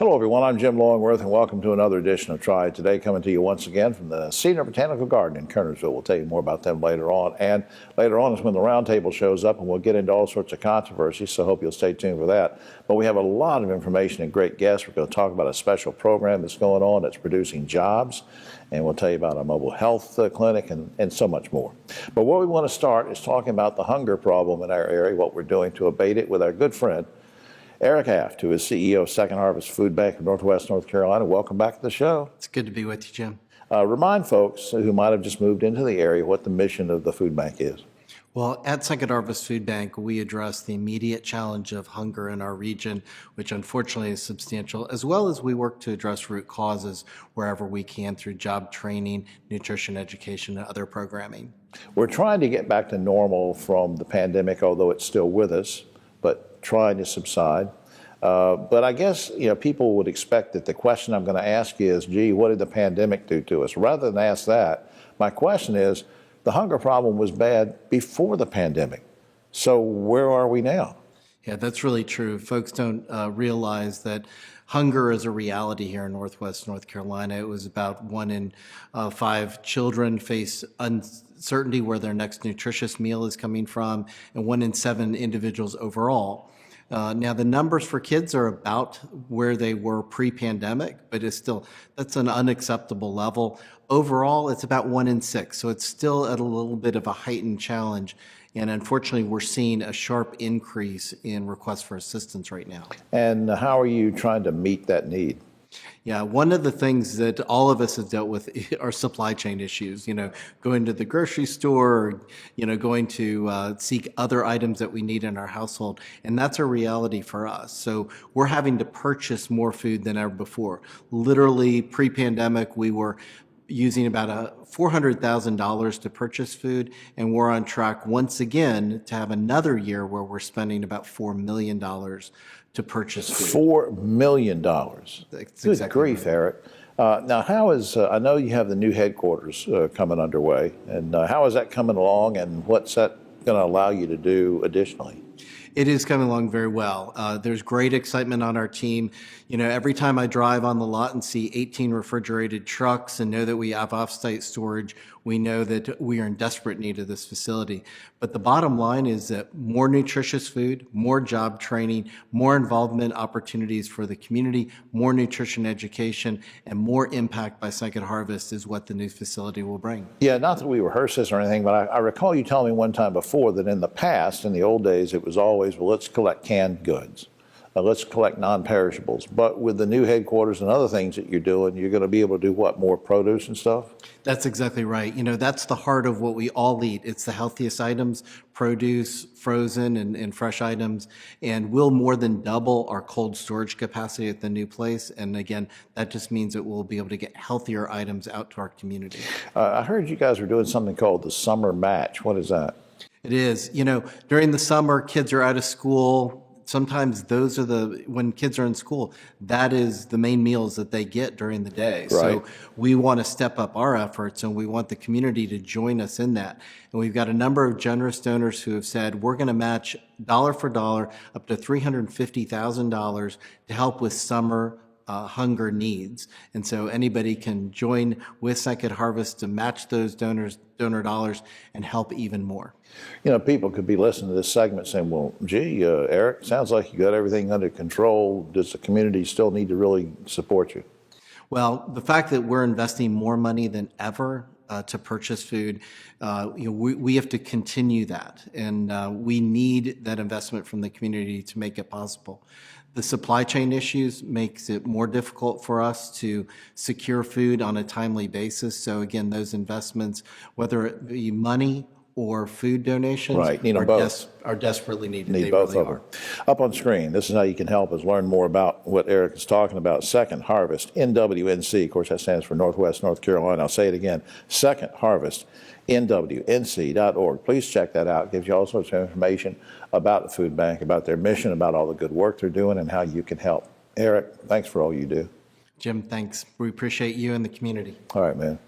Hello, everyone. I'm Jim Longworth, and welcome to another edition of Triad Today, coming to you once again from the Cedar Botanical Garden in Kernersville. We'll tell you more about them later on. And later on is when the roundtable shows up, and we'll get into all sorts of controversies, so I hope you'll stay tuned for that. But we have a lot of information and great guests. We're going to talk about a special program that's going on that's producing jobs, and we'll tell you about a mobile health clinic and so much more. But what we want to start is talking about the hunger problem in our area, what we're doing to abate it with our good friend, Eric Aft, who is CEO of Second Harvest Food Bank of Northwest North Carolina. Welcome back to the show. It's good to be with you, Jim. Remind folks who might have just moved into the area what the mission of the food bank is. Well, at Second Harvest Food Bank, we address the immediate challenge of hunger in our region, which unfortunately is substantial, as well as we work to address root causes wherever we can through job training, nutrition education, and other programming. We're trying to get back to normal from the pandemic, although it's still with us, but trying to subside. But I guess people would expect that the question I'm going to ask you is, gee, what did the pandemic do to us? Rather than ask that, my question is, the hunger problem was bad before the pandemic. So where are we now? Yeah, that's really true. Folks don't realize that hunger is a reality here in Northwest North Carolina. It was about 1 in 5 children face uncertainty where their next nutritious meal is coming from, and 1 in 7 individuals overall. Now, the numbers for kids are about where they were pre-pandemic, but that's an unacceptable level. Overall, it's about 1 in 6, so it's still at a little bit of a heightened challenge. And unfortunately, we're seeing a sharp increase in requests for assistance right now. And how are you trying to meet that need? Yeah, one of the things that all of us have dealt with are supply chain issues, going to the grocery store, or, going to seek other items that we need in our household. And that's a reality for us. So we're having to purchase more food than ever before. Literally pre-pandemic, we were using about $400,000 to purchase food, and we're on track once again to have another year where we're spending about $4 million to purchase food. $4 million. That's Good exactly grief, right. Eric. Now, how is, I know you have the new headquarters coming underway, and how is that coming along, and what's that going to allow you to do additionally? It is coming along very well. There's great excitement on our team. Every time I drive on the lot and see 18 refrigerated trucks and know that we have off-site storage, we know that we are in desperate need of this facility. But the bottom line is that more nutritious food, more job training, more involvement opportunities for the community, more nutrition education, and more impact by Second Harvest is what the new facility will bring. Yeah, not that we rehearse this or anything, but I recall you telling me one time before that in the past, in the old days, it was always, well, let's collect canned goods. Let's collect non-perishables. But with the new headquarters and other things that you're doing, you're going to be able to do what, more produce and stuff? That's exactly right. That's the heart of what we all eat. It's the healthiest items, produce, frozen and fresh items, and we'll more than double our cold storage capacity at the new place. And again, that just means that we'll be able to get healthier items out to our community. I heard you guys are doing something called the Summer Match. What is that? It is. During the summer, kids are out of school. Sometimes when kids are in school, that is the main meals that they get during the day. Right. So we want to step up our efforts, and we want the community to join us in that. And we've got a number of generous donors who have said, we're going to match dollar for dollar up to $350,000 to help with summer hunger needs. And so anybody can join with Second Harvest to match those donor dollars and help even more. People could be listening to this segment saying, well, gee, Eric, sounds like you got everything under control. Does the community still need to really support you? Well, the fact that we're investing more money than ever to purchase food, we have to continue that. And we need that investment from the community to make it possible. The supply chain issues makes it more difficult for us to secure food on a timely basis. So again, those investments, whether it be money or food donations, right. Need them both. Are desperately needed. Need they both really of them. Up on screen, this is how you can help us learn more about what Eric is talking about. Second Harvest, NWNC. Of course, that stands for Northwest North Carolina. I'll say it again. Second Harvest, NWNC.org. Please check that out. It gives you all sorts of information about the food bank, about their mission, about all the good work they're doing, and how you can help. Eric, thanks for all you do. Jim, thanks. We appreciate you and the community. All right, man.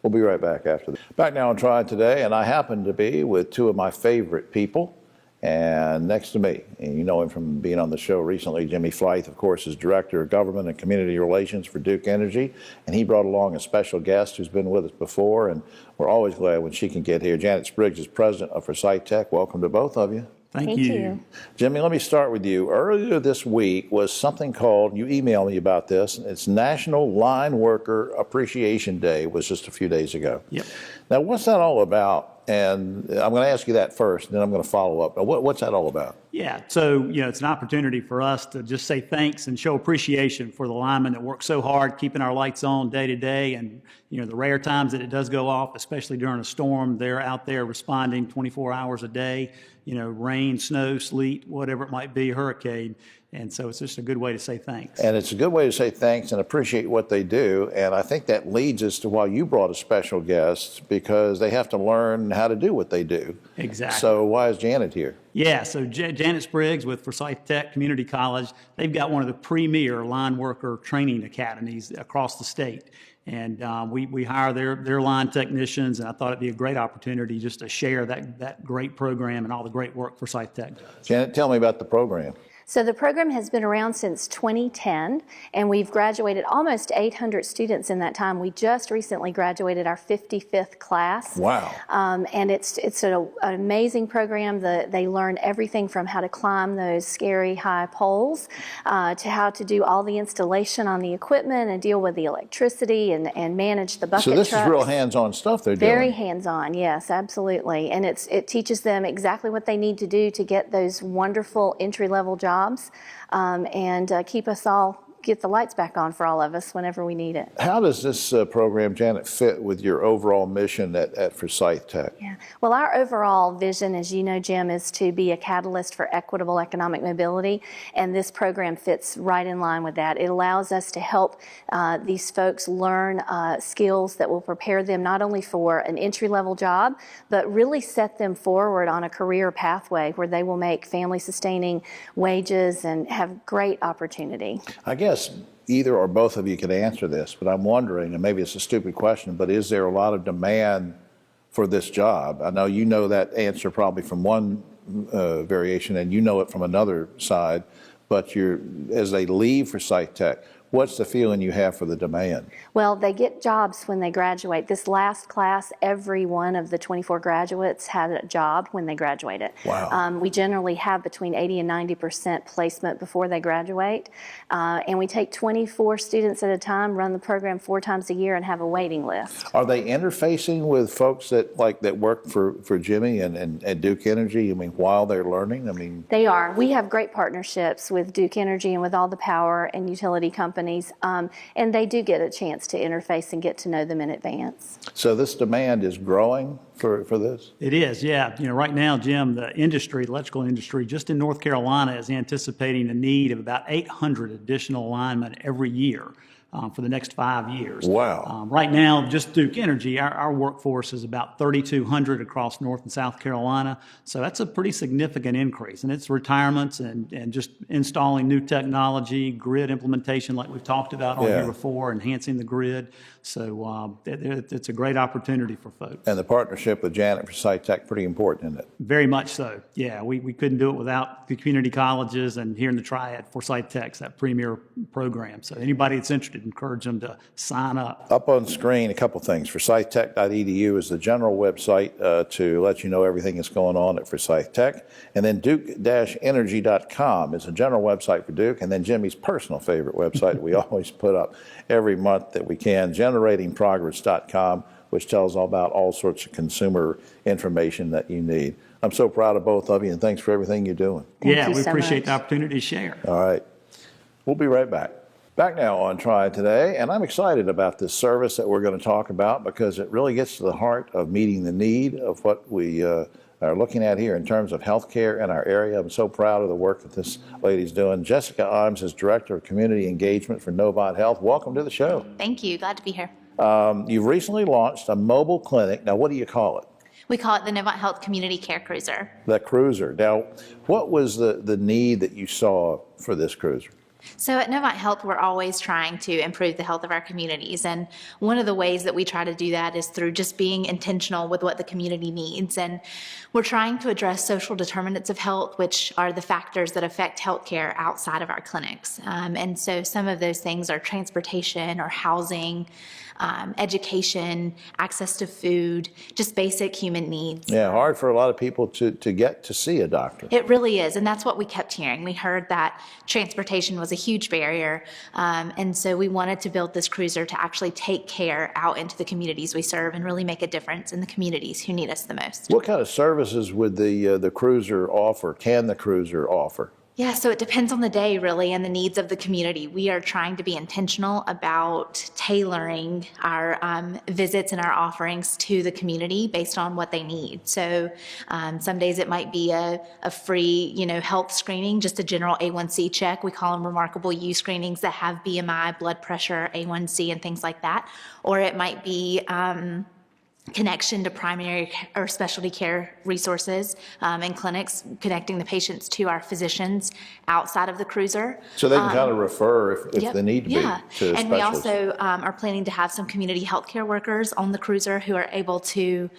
We'll be right back after this. Back now on Triad Today, and I happen to be with two of my favorite people And next to me, and you know him from being on the show recently, Jimmy Forsyth, of course, is Director of Government and Community Relations for Duke Energy. And he brought along a special guest who's been with us before, and we're always glad when she can get here. Janet Spriggs is President of Forsyth Tech. Welcome to both of you. Thank you. Jimmy, let me start with you. Earlier this week was something called, you emailed me about this, it's National Line Worker Appreciation Day. It was just a few days ago. Yep. Now, what's that all about? And I'm going to ask you that first, and then I'm going to follow up. What's that all about? Yeah, so, it's an opportunity for us to just say thanks and show appreciation for the linemen that work so hard, keeping our lights on day to day. And, the rare times that it does go off, especially during a storm, they're out there responding 24 hours a day, rain, snow, sleet, whatever it might be, hurricane. And so it's just a good way to say thanks. And it's a good way to say thanks and appreciate what they do. And I think that leads us to why you brought a special guest, because they have to learn how to do what they do. Exactly. So why is Janet here? Yeah, so Janet Spriggs with Forsyth Tech Community College, they've got one of the premier line worker training academies across the state. And we hire their line technicians, and I thought it'd be a great opportunity just to share that great program and all the great work Forsyth Tech does. Janet, tell me about the program. So the program has been around since 2010, and we've graduated almost 800 students in that time. We just recently graduated our 55th class. Wow. And it's an amazing program. They learn everything from how to climb those scary high poles to how to do all the installation on the equipment and deal with the electricity and manage the bucket So this trucks. is real hands-on stuff they're doing. Very hands-on, yes, absolutely. And it teaches them exactly what they need to do to get those wonderful entry-level jobs and get the lights back on for all of us whenever we need it. How does this program, Janet, fit with your overall mission at Forsyth Tech? Yeah. Well, our overall vision, as you know, Jim, is to be a catalyst for equitable economic mobility, and this program fits right in line with that. It allows us to help these folks learn skills that will prepare them not only for an entry-level job, but really set them forward on a career pathway where they will make family-sustaining wages and have great opportunity. I guess either or both of you could answer this, but I'm wondering, and maybe it's a stupid question, but is there a lot of demand for this job? I know you know that answer probably from one variation, and you know it from another side, but as they leave Forsyth Tech, what's the feeling you have for the demand? Well, they get jobs when they graduate. This last class, every one of the 24 graduates had a job when they graduated. Wow. We generally have between 80 and 90% placement before they graduate. And we take 24 students at a time, run the program 4 times a year, and have a waiting list. Are they interfacing with folks that work for Jimmy and Duke Energy? I mean, while they're learning? They are. We have great partnerships with Duke Energy and with all the power and utility companies. And they do get a chance to interface and get to know them in advance. So this demand is growing for this? It is, yeah. Right now, Jim, the electrical industry, just in North Carolina is anticipating a need of about 800 additional linemen every year. For the next 5 years. Wow. Right now, just Duke Energy, our workforce is about 3,200 across North and South Carolina. So that's a pretty significant increase. And it's retirements and just installing new technology, grid implementation like we've talked about on here before, enhancing the grid. So it's a great opportunity for folks. And the partnership with Janet for Forsyth Tech, pretty important, isn't it? Very much so. Yeah, we couldn't do it without the community colleges and here in the Triad, Forsyth Tech's that premier program. So anybody that's interested, encourage them to sign up. Up on screen, a couple things. ForsythTech.edu is the general website to let you know everything that's going on at Forsyth Tech. And then Duke-Energy.com is a general website for Duke. And then Jimmy's personal favorite website that we always put up every month that we can, GeneratingProgress.com, which tells all about all sorts of consumer information that you need. I'm so proud of both of you, and thanks for everything you're doing. Thank you so appreciate much. the opportunity to share. All right. We'll be right back. Back now on Triad Today, and I'm excited about this service that we're going to talk about because it really gets to the heart of meeting the need of what we are looking at here in terms of healthcare in our area. I'm so proud of the work that this lady's doing. Jessica Imes is Director of Community Engagement for Novant Health. Welcome to the show. Thank you. Glad to be here. You've recently launched a mobile clinic. Now, what do you call it? We call it the Novant Health Community Care Cruiser. The cruiser. Now, what was the need that you saw for this cruiser? So at Novant Health, we're always trying to improve the health of our communities. And one of the ways that we try to do that is through just being intentional with what the community needs. And we're trying to address social determinants of health, which are the factors that affect healthcare outside of our clinics. And so some of those things are transportation or housing, education, access to food, just basic human needs. Yeah, hard for a lot of people to get to see a doctor. It really is, and that's what we kept hearing. We heard that transportation was a huge barrier, and so we wanted to build this cruiser to actually take care out into the communities we serve and really make a difference in the communities who need us the most. What kind of services would the cruiser offer? Can the cruiser offer? Yeah, so it depends on the day, really, and the needs of the community. We are trying to be intentional about tailoring our visits and our offerings to the community based on what they need. So some days it might be a free, health screening, just a general A1C check. We call them remarkable you screenings that have BMI, blood pressure, A1C, and things like that. Or it might be connection to primary or specialty care resources and clinics, connecting the patients to our physicians outside of the cruiser. So they can kind of refer if Yep. they need to Yeah. be to And we specialists. also are planning to have some community healthcare workers on the cruiser who are able to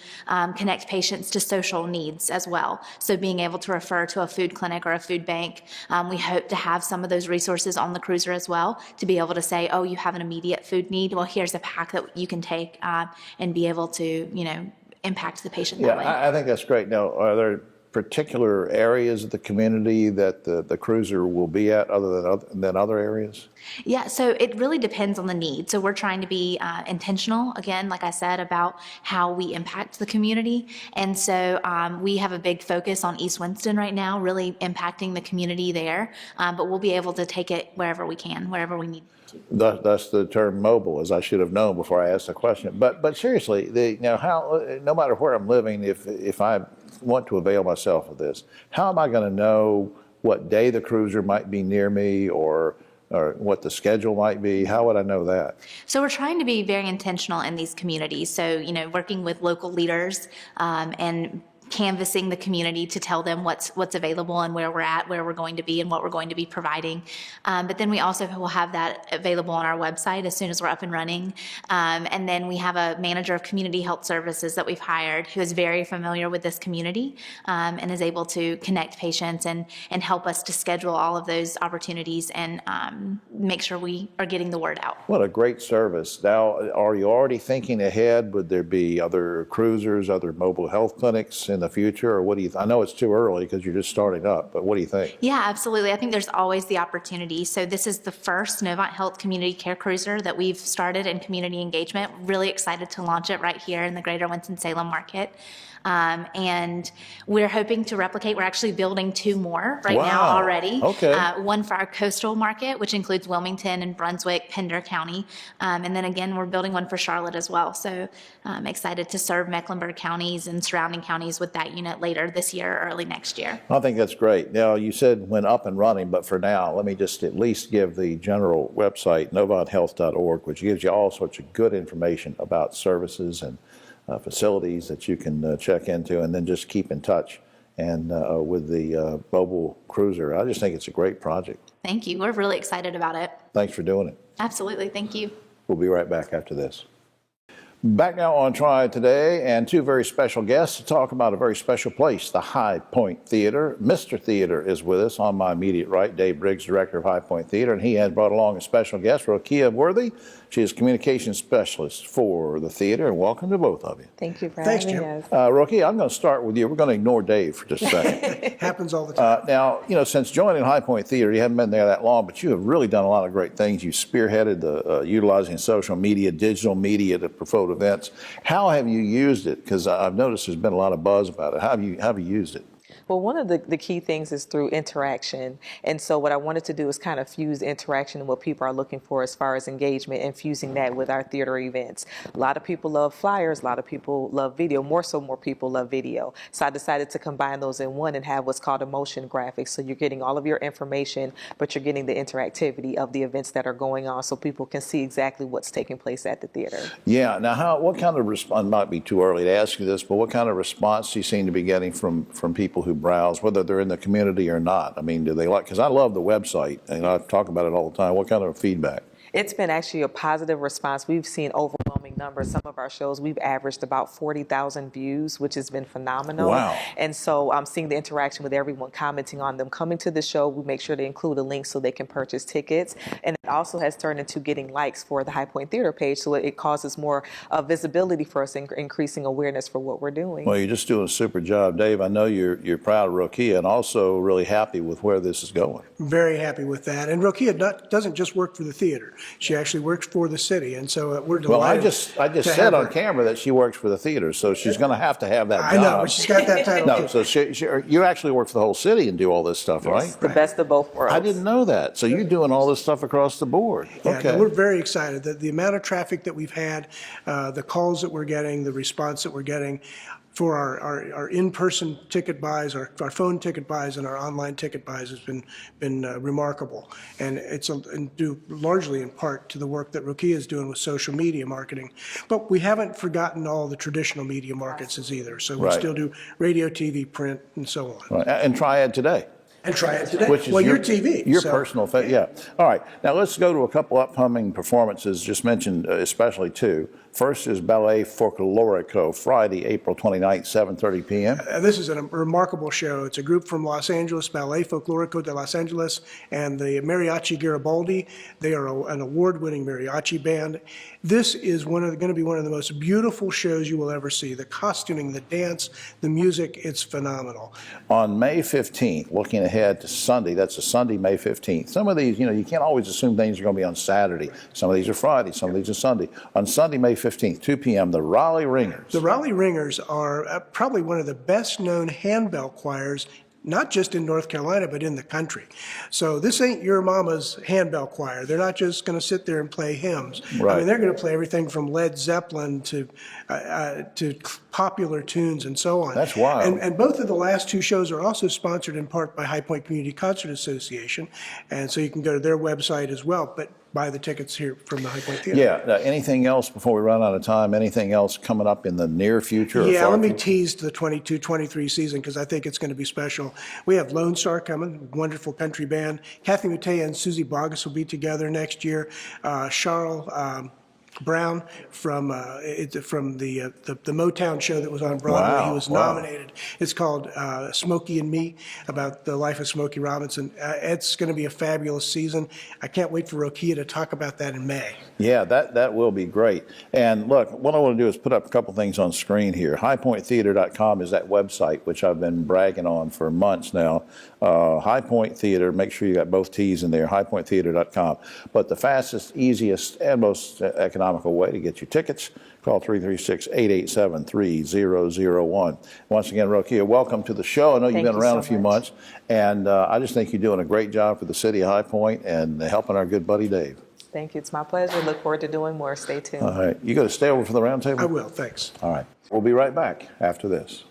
connect patients to social needs as well. So being able to refer to a food clinic or a food bank, we hope to have some of those resources on the cruiser as well to be able to say, oh, you have an immediate food need. Well, here's a pack that you can take and be able to, impact the patient that way. Yeah, I think that's great. Now, are there particular areas of the community that the cruiser will be at other than other areas? Yeah, so it really depends on the need. So we're trying to be intentional, again, like I said, about how we impact the community. And so we have a big focus on East Winston right now, really impacting the community there. But we'll be able to take it wherever we can, wherever we need to. That's the term mobile, as I should have known before I asked the question. But seriously, no matter where I'm living, if I want to avail myself of this, how am I going to know what day the cruiser might be near me or what the schedule might be? How would I know that? So we're trying to be very intentional in these communities. So, working with local leaders and canvassing the community to tell them what's available and where we're at, where we're going to be, and what we're going to be providing. But then we also will have that available on our website as soon as we're up and running. And then we have a manager of community health services that we've hired who is very familiar with this community and is able to connect patients and help us to schedule all of those opportunities and make sure we are getting the word out. What a great service. Now, are you already thinking ahead? Would there be other cruisers, other mobile health clinics in the future, or what do you? I know it's too early because you're just starting up, but what do you think? Yeah, absolutely. I think there's always the opportunity. So this is the first Novant Health Community Care Cruiser that we've started in community engagement. Really excited to launch it right here in the greater Winston-Salem market. And we're hoping to replicate. We're actually building 2 more right now Wow. already. Okay. One for our coastal market, which includes Wilmington and Brunswick, Pender County. And then again, we're building one for Charlotte as well. So I'm excited to serve Mecklenburg counties and surrounding counties with that unit later this year or early next year. I think that's great. Now, you said when up and running, but for now, let me just at least give the general website, novanthealth.org, which gives you all sorts of good information about services and facilities that you can check into, and then just keep in touch and with the mobile cruiser. I just think it's a great project. Thank you. We're really excited about it. Thanks for doing it. Absolutely. Thank you. We'll be right back after this. Back now on Triad Today, and 2 very special guests to talk about a very special place, the High Point Theater. Mr. Theater is with us on my immediate right, Dave Briggs, director of High Point Theater, and he has brought along a special guest, Rokia Worthy. She is communications specialist for the theater, and welcome to both of you. Thank you for having us. Rokia, I'm going to start with you. We're going to ignore Dave for just a second. Happens all the time. Now, since joining High Point Theater, you haven't been there that long, but you have really done a lot of great things. You spearheaded the utilizing social media, digital media to promote events. How have you used it? Because I've noticed there's been a lot of buzz about it. How have you used it? Well, one of the key things is through interaction. And so what I wanted to do is kind of fuse interaction and what people are looking for as far as engagement and fusing that with our theater events. A lot of people love flyers. A lot of people love video. More people love video. So I decided to combine those in one and have what's called a motion graphic. So you're getting all of your information, but you're getting the interactivity of the events that are going on so people can see exactly what's taking place at the theater. Yeah. Now, what kind of response, might be too early to ask you this, but what kind of response do you seem to be getting from people who browse, whether they're in the community or not? I mean, do they like, because I love the website, and I talk about it all the time. What kind of feedback? It's been actually a positive response. We've seen overwhelming numbers. Some of our shows, we've averaged about 40,000 views, which has been phenomenal. Wow. And so I'm seeing the interaction with everyone commenting on them. Coming to the show, we make sure to include a link so they can purchase tickets. And it also has turned into getting likes for the High Point Theater page, so it causes more visibility for us, increasing awareness for what we're doing. Well, you're just doing a super job, Dave. I know you're proud of Rokia and also really happy with where this is going. Very happy with that. And Rokia doesn't just work for the theater. She actually works for the city, and so we're delighted. Well, I just said on camera that she works for the theater, so she's going to have that job. I know, but she's got that title. No, so you actually work for the whole city and do all this stuff, right? The best of both worlds. I didn't know that. So you're doing all this stuff across the board. Yeah, Okay. no, we're very excited. The amount of traffic that we've had, the calls that we're getting, the response that we're getting for our in-person ticket buys, our phone ticket buys, and our online ticket buys has been remarkable. And it's due largely in part to the work that Rokia is doing with social media marketing. But we haven't forgotten all the traditional media markets either. So we Right. still do radio, TV, print, and so on. Right. And Triad Today. And Triad Today. Which is well, your TV. Your so. personal, yeah. All right. Now let's go to a couple upcoming performances, just mentioned especially two. First is Ballet Folklorico, Friday, April 29th, 7:30 p.m. This is a remarkable show. It's a group from Los Angeles, Ballet Folklorico de Los Angeles, and the Mariachi Garibaldi. They are an award-winning mariachi band. This is going to be one of the most beautiful shows you will ever see. The costuming, the dance, the music, it's phenomenal. On May 15th, looking ahead to Sunday, that's a Sunday, May 15th. Some of these, you can't always assume things are going to be on Saturday. Some of these are Friday, some of these are Sunday. On Sunday, May 15th, 2 p.m., the Raleigh Ringers. The Raleigh Ringers are probably one of the best-known handbell choirs, not just in North Carolina, but in the country. So this ain't your mama's handbell choir. They're not just going to sit there and play hymns. Right. I mean, they're going to play everything from Led Zeppelin to popular tunes and so on. That's wild. And both of the last two shows are also sponsored in part by High Point Community Concert Association, and so you can go to their website as well. But buy the tickets here from the High Point Theater. Yeah. Anything else before we run out of time? Anything else coming up in the near future? Yeah, let me tease the 22-23 season because I think it's going to be special. We have Lone Star coming, wonderful country band. Kathy Mattea and Susie Bogus will be together next year. Charles Brown from the Motown show that was on Broadway. Wow, He was nominated. It's called Smokey and Me, about the life of Smokey Robinson. It's going to be a fabulous season. I can't wait for Rokia to talk about that in May. Yeah, that will be great. And look, what I want to do is put up a couple things on screen here. HighPointTheater.com is that website, which I've been bragging on for months now. High Point Theater, make sure you got both T's in there, HighPointTheater.com. But the fastest, easiest, and most economical way to get your tickets, call 336-887-3001. Once again, Rokia, welcome to the show. I know you've been around a few months, and I just think you're doing a great job for the city of High Point and helping our good buddy Dave. Thank you. It's my pleasure. Look forward to doing more. Stay tuned. All right. You got to stay over for the roundtable? I will, thanks. All right. We'll be right back after this.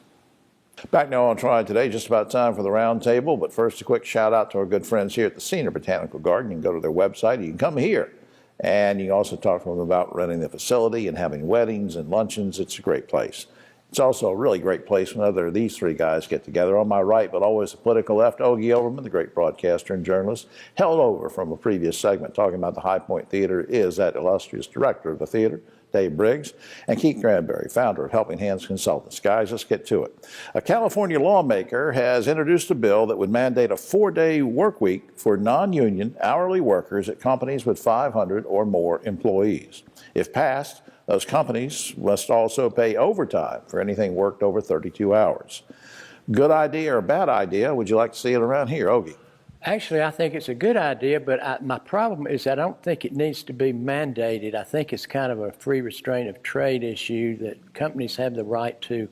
Back now on Triad Today, just about time for the roundtable, but first a quick shout out to our good friends here at the Senior Botanical Garden. You can go to their website. You can come here, and you can also talk to them about renting the facility and having weddings and luncheons. It's a great place. It's also a really great place when these three guys get together. On my right, but always the political left, Ogie Overman, the great broadcaster and journalist, held over from a previous segment talking about the High Point Theater, is that illustrious director of the theater, Dave Spriggs, and Keith Granberry, founder of Helping Hands Consultants. Guys, let's get to it. A California lawmaker has introduced a bill that would mandate a 4-day work week for non-union hourly workers at companies with 500 or more employees. If passed, those companies must also pay overtime for anything worked over 32 hours. Good idea or bad idea? Would you like to see it around here, Ogie? Actually, I think it's a good idea, but my problem is I don't think it needs to be mandated. I think it's kind of a free restraint of trade issue that companies have the right to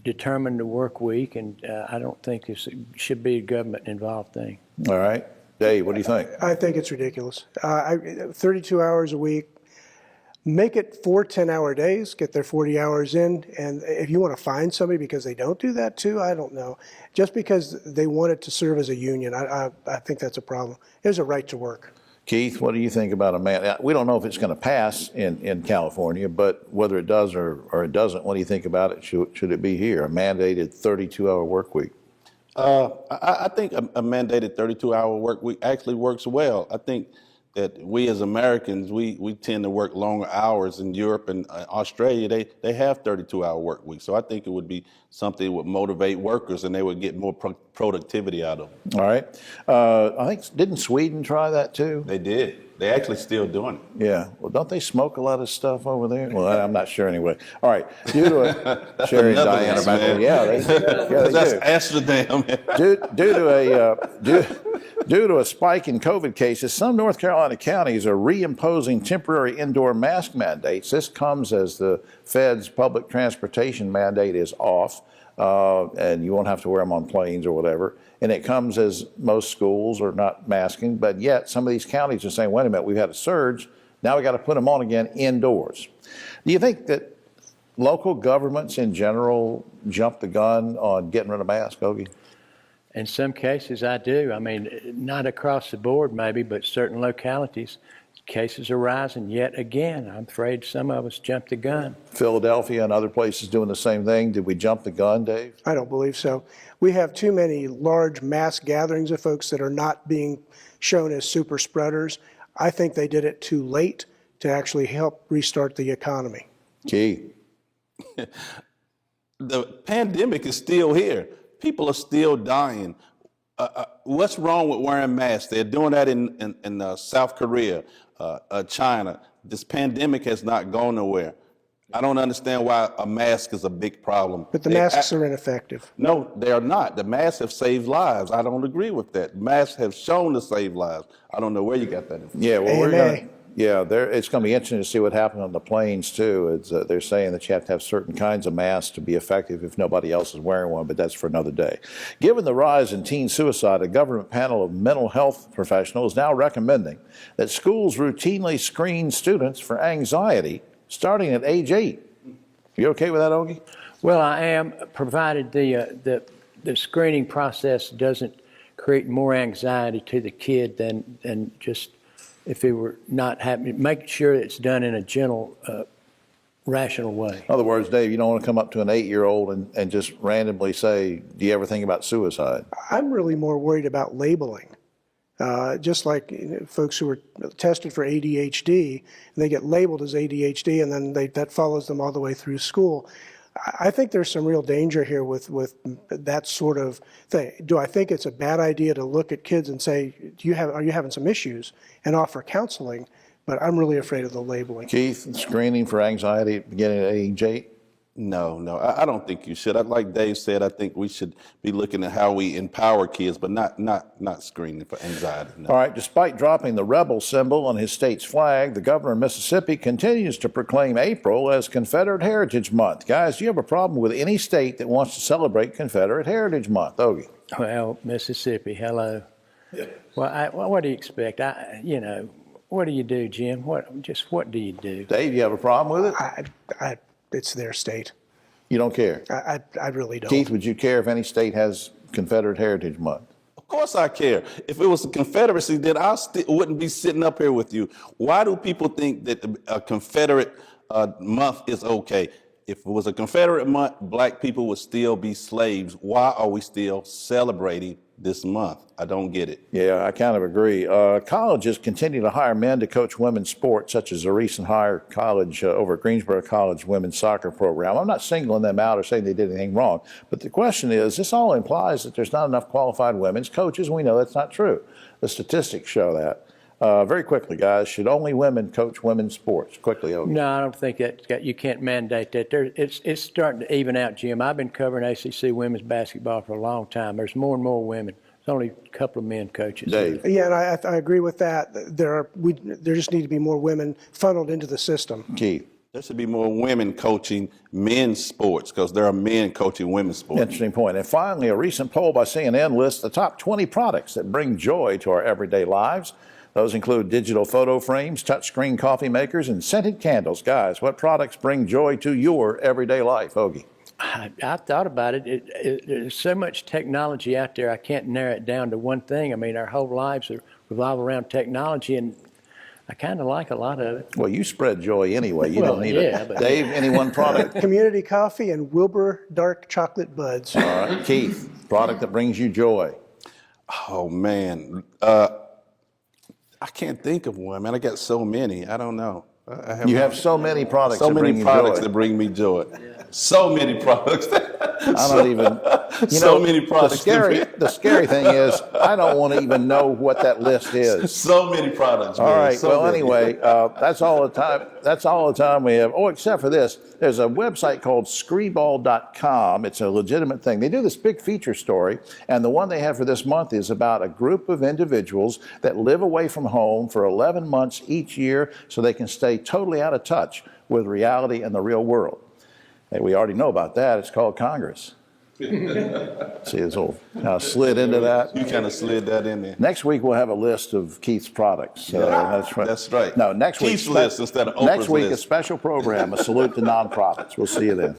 determine the work week, and I don't think this should be a government-involved thing. All right. Dave, what do you think? I think it's ridiculous. 32 hours a week. Make it 4 10-hour days, get their 40 hours in, and if you want to find somebody because they don't do that too, I don't know. Just because they want it to serve as a union, I think that's a problem. There's a right to work. Keith, what do you think about a man? We don't know if it's going to pass in California, but whether it does or it doesn't, what do you think about it? Should it be here, a mandated 32-hour work week? I think a mandated 32-hour work week actually works well. I think that we as Americans, we tend to work longer hours. In Europe and Australia, they have 32-hour work weeks. So I think it would be something that would motivate workers and they would get more productivity out of it. All right. I think, didn't Sweden try that too? They did. They actually still doing it. Yeah. Well, don't they smoke a lot of stuff over there? Well, I'm not sure anyway. All right. Due to a, Sherry and Diana back there. Yeah, they That's do. Amsterdam. Due to a spike in COVID cases, some North Carolina counties are reimposing temporary indoor mask mandates. This comes as the Fed's public transportation mandate is off, and you won't have to wear them on planes or whatever. And it comes as most schools are not masking, but yet some of these counties are saying, wait a minute, we've had a surge. Now we got to put them on again indoors. Do you think that local governments in general jump the gun on getting rid of masks, Ogie? In some cases, I do. I mean, not across the board maybe, but certain localities, cases are rising yet again. I'm afraid some of us jumped the gun. Philadelphia and other places doing the same thing. Did we jump the gun, Dave? I don't believe so. We have too many large mass gatherings of folks that are not being shown as super spreaders. I think they did it too late to actually help restart the economy. Key. The pandemic is still here. People are still dying. What's wrong with wearing masks? They're doing that in South Korea, China. This pandemic has not gone nowhere. I don't understand why a mask is a big problem. But the masks are ineffective. No, they are not. The masks have saved lives. I don't agree with that. Masks have shown to save lives. I don't know where you got that information. Yeah, well, we're AMA. going to. Yeah, it's going to be interesting to see what happens on the planes too. It's, they're saying that you have to have certain kinds of masks to be effective if nobody else is wearing one, but that's for another day. Given the rise in teen suicide, a government panel of mental health professionals is now recommending that schools routinely screen students for anxiety starting at age 8. You okay with that, Ogie? Well, I am, provided the screening process doesn't create more anxiety to the kid than just if it were not happening. Make sure it's done in a gentle, rational way. In other words, Dave, you don't want to come up to an 8-year-old and just randomly say, do you ever think about suicide? I'm really more worried about labeling. Just like folks who are tested for ADHD, and they get labeled as ADHD, and then that follows them all the way through school. I think there's some real danger here with that sort of thing. Do I think it's a bad idea to look at kids and say, are you having some issues, and offer counseling? But I'm really afraid of the labeling. Keith, screening for anxiety beginning at age 8? No, I don't think you should. Like Dave said, I think we should be looking at how we empower kids, but not screening for anxiety. No. All right, despite dropping the rebel symbol on his state's flag, the governor of Mississippi continues to proclaim April as Confederate Heritage Month. Guys, do you have a problem with any state that wants to celebrate Confederate Heritage Month? Ogie? Well, Mississippi, hello. Yeah. Well, what do you expect? What do you do, Jim? What do you do? Dave, you have a problem with it? It's their state. You don't care? I really don't. Keith, would you care if any state has Confederate Heritage Month? Of course I care. If it was a Confederacy, then I wouldn't be sitting up here with you. Why do people think that a Confederate month is okay? If it was a Confederate month, black people would still be slaves. Why are we still celebrating this month? I don't get it. Yeah, I kind of agree. Colleges continue to hire men to coach women's sports, such as a recent hire college over at Greensboro College women's soccer program. I'm not singling them out or saying they did anything wrong, but the question is, this all implies that there's not enough qualified women's coaches, and we know that's not true. The statistics show that. Very quickly, guys, should only women coach women's sports? Quickly, Ogie. No, I don't think that you can't mandate that. It's starting to even out, Jim. I've been covering ACC women's basketball for a long time. There's more and more women. There's only a couple of men coaches. Dave. Yeah, and I agree with that. There just need to be more women funneled into the system. Keith. There should be more women coaching men's sports because there are men coaching women's sports. Interesting point. And finally, a recent poll by CNN lists the top 20 products that bring joy to our everyday lives. Those include digital photo frames, touchscreen coffee makers, and scented candles. Guys, what products bring joy to your everyday life? Ogie. I thought about it. There's so much technology out there, I can't narrow it down to one thing. I mean, our whole lives revolve around technology, and I kind of like a lot of it. Well, you spread joy anyway. You don't need it. Dave, any one product? Community coffee and Wilbur dark chocolate buds. All right. Keith. Product that brings you joy. Oh man, I can't think of one, man. I got so many. I don't know. You have so many products so that many bring products you joy. that bring me joy. So many products. I don't even. So many products that The scary thing is, I don't want to even know what that list is. So many products. All man. right. So Well, many. anyway, that's all the time. That's all the time we have. Oh, except for this. There's a website called Screeball.com. It's a legitimate thing. They do this big feature story, and the one they have for this month is about a group of individuals that live away from home for 11 months each year, so they can stay totally out of touch with reality and the real world. Hey, we already know about that. It's called Congress. See, this little slid into that. You kind of slid that in there. Next week we'll have a list of Keith's products. So that's right. That's right. No, next week. Keith's list instead of Next Oprah's week a list. special program, a salute to nonprofits. We'll see you then.